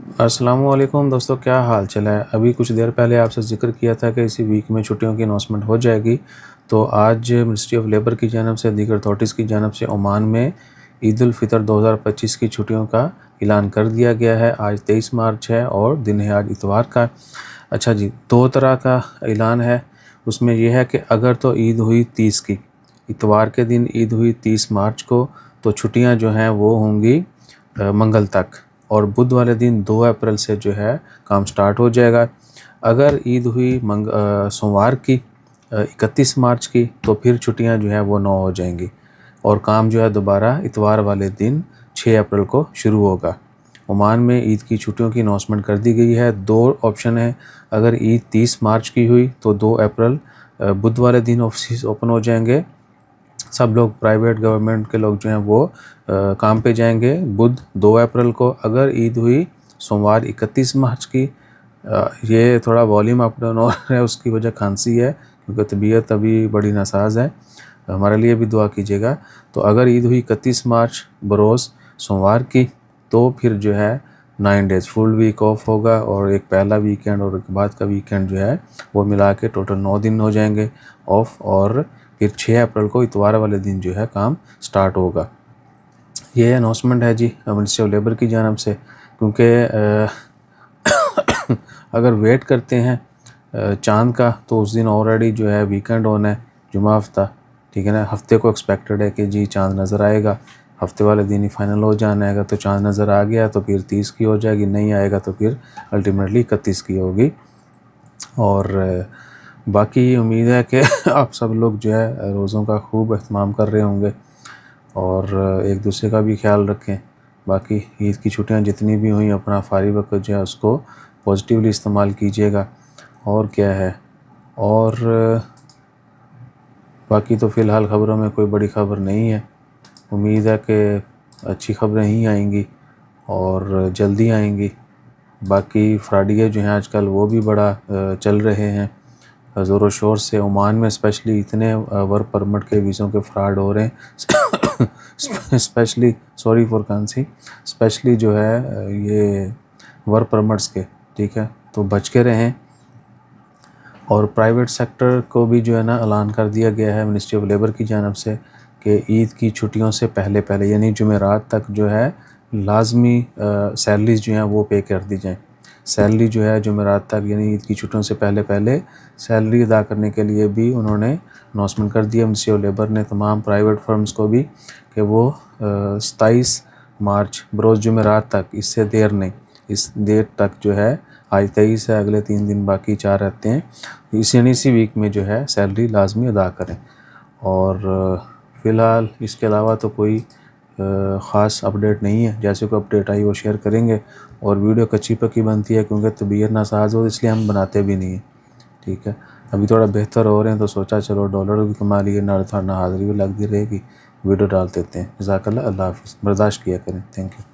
अस्सलामुअलैकुम दोस्तों, क्या हाल चाल है। अभी कुछ देर पहले आपसे ज़िक्र किया था कि इसी वीक में छुट्टियों की अनाउंसमेंट हो जाएगी। तो आज मिनिस्ट्री ऑफ लेबर की जानब से, दीगर अथॉरिटीज़ की जानब से ओमान में ईद उल फ़ितर 2025 की छुट्टियों का ऐलान कर दिया गया है। आज 23 मार्च है और दिन है आज इतवार का। अच्छा जी, दो तरह का ऐलान है। उसमें यह है कि अगर तो ईद हुई 30 की, इतवार के दिन ईद हुई 30 मार्च को, तो छुट्टियां जो हैं वो होंगी मंगल तक, और बुध वाले दिन 2 अप्रैल से जो है काम स्टार्ट हो जाएगा। अगर ईद हुई सोमवार की 31 मार्च की, तो फिर छुट्टियां जो है वो 9 हो जाएंगी और काम जो है दोबारा इतवार वाले दिन 6 अप्रैल को शुरू होगा। ओमान में ईद की छुट्टियों की अनाउंसमेंट कर दी गई है। 2 ऑप्शन है। अगर ईद 30 मार्च की हुई तो 2 अप्रैल बुध वाले दिन ऑफिस ओपन हो जाएंगे। सब लोग, प्राइवेट गवर्नमेंट के लोग जो हैं वो काम पे जाएंगे बुध 2 अप्रैल को। अगर ईद हुई सोमवार 31 मार्च की, ये थोड़ा वॉल्यूम अप डाउन हो रहा है, उसकी वजह खांसी है क्योंकि तबीयत अभी बड़ी नासाज है। हमारे लिए भी दुआ कीजिएगा। तो अगर ईद हुई 31 मार्च बरोज़ सोमवार की, तो फिर जो है 9 डेज़ फुल वीक ऑफ होगा और एक पहला वीकेंड और एक बाद का वीकेंड जो है वो मिला के टोटल 9 दिन हो जाएंगे ऑफ। और फिर 6 अप्रैल को इतवार वाले दिन जो है काम स्टार्ट होगा। ये अनाउंसमेंट है जी मिनिस्ट्री ऑफ लेबर की जानब से। क्योंकि अगर वेट करते हैं चांद का, तो उस दिन ऑलरेडी जो है वीकेंड होना है, जुमा हफ्ता, ठीक है ना। हफ्ते को एक्सपेक्टेड है कि जी चांद नज़र आएगा, हफ्ते वाले दिन ही फाइनल हो जाना है। तो चांद नज़र आ गया तो फिर 30 की हो जाएगी, नहीं आएगा तो फिर अल्टीमेटली 31 की होगी। और बाकी उम्मीद है कि आप सब लोग जो है रोज़ों का खूब एहतमाम कर रहे होंगे और एक दूसरे का भी ख्याल रखें। बाकी ईद की छुट्टियां जितनी भी हुई, अपना फारिग वक्त जो है उसको पॉजिटिवली इस्तेमाल कीजिएगा। और क्या है, और बाकी तो फ़िलहाल ख़बरों में कोई बड़ी ख़बर नहीं है। उम्मीद है कि अच्छी ख़बरें ही आएंगी और जल्दी आएंगी। बाकी फ्रॉडिये जो हैं आजकल वो भी बड़ा चल रहे हैं ज़ोर शोर से। ओमान में स्पेशली इतने वर्क परमिट के वीज़ों के फ्रॉड हो रहे हैं स्पेशली, सॉरी फॉर खांसी, स्पेशली जो है ये वर्क परमिट्स के, ठीक है। तो बच के रहें। और प्राइवेट सेक्टर को भी जो है ना ऐलान कर दिया गया है मिनिस्ट्री ऑफ लेबर की जानब से कि ईद की छुट्टियों से पहले पहले, यानी जुमेरात तक जो है लाजमी सैलरीज जो हैं वो पे कर दी जाएँ। सैलरी जो है जुमेरात तक, यानी ईद की छुट्टियों से पहले पहले सैलरी अदा करने के लिए भी उन्होंने अनाउंसमेंट कर दिया मिनिस्ट्री ऑफ लेबर ने तमाम प्राइवेट फर्म्स को भी कि वो 27 मार्च बरोज़ जुमेरात तक, इससे देर नहीं, इस देर तक जो है, आज 23 है, अगले 3 दिन बाकी 4 रहते हैं, इसी वीक में जो है सैलरी लाजमी अदा करें। और फ़िलहाल इसके अलावा तो कोई ख़ास अपडेट नहीं है। जैसे कोई अपडेट आई वो शेयर करेंगे। और वीडियो कच्ची पक्की बनती है क्योंकि तबीयत नासाज हो, इसलिए हम बनाते भी नहीं हैं, ठीक है। अभी थोड़ा बेहतर हो रहे हैं तो सोचा चलो डॉलर भी कमा लिए, ना हाज़िरी भी लगती रहेगी, वीडियो डाल देते हैं। जज़ाकल्लाह, अल्लाह हाफ़िज़। बर्दाश्त किया करें। Thank you.